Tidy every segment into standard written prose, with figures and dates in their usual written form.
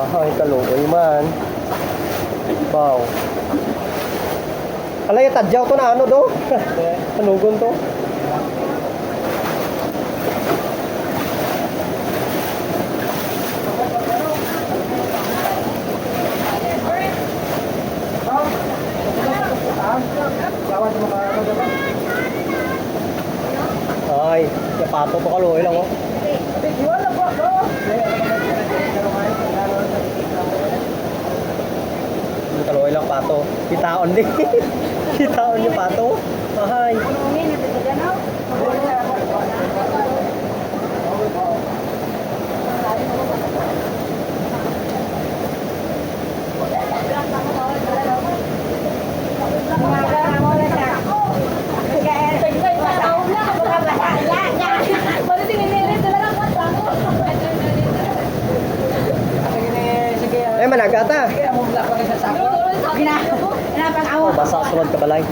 Ay, kaluoy man. Wow. Alay, tadyaw to na ano do? Anugon to? Ay, yapato to kaluoy lang oh. Kaluoy lang pato. Kitaon din. Kitaon yung pato. Ay. Eh, managata. Oh, basa sunod ka balay.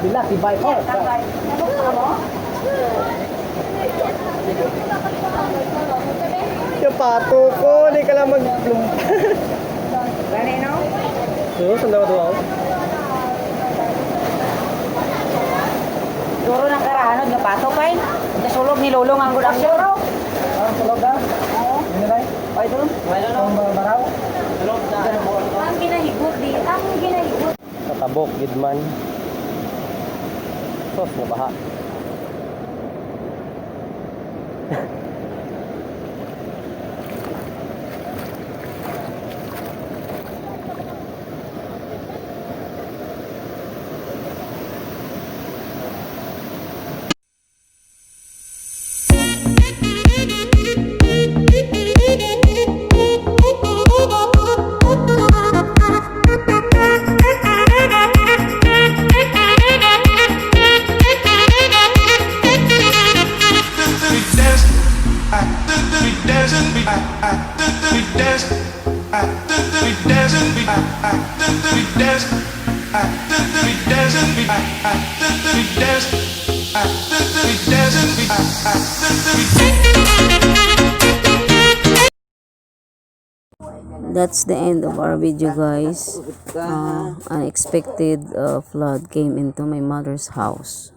Bila tibay ko. Yung pato ko, di ka lang maglumpa. Gani no? So, saan daw ako? Duro ng karahanod nga pato kay. Nasulog ni Lulong ang gudang duro. Ang sulog na? Oo. Yun na ay doon? Wala na. Ang baraw? Sulog na. Ang ginahigot di. Ang ginahigot. Katabok, gidman. Sos, nabaha. That's the end of our video, guys. Unexpected flood came into my mother's house.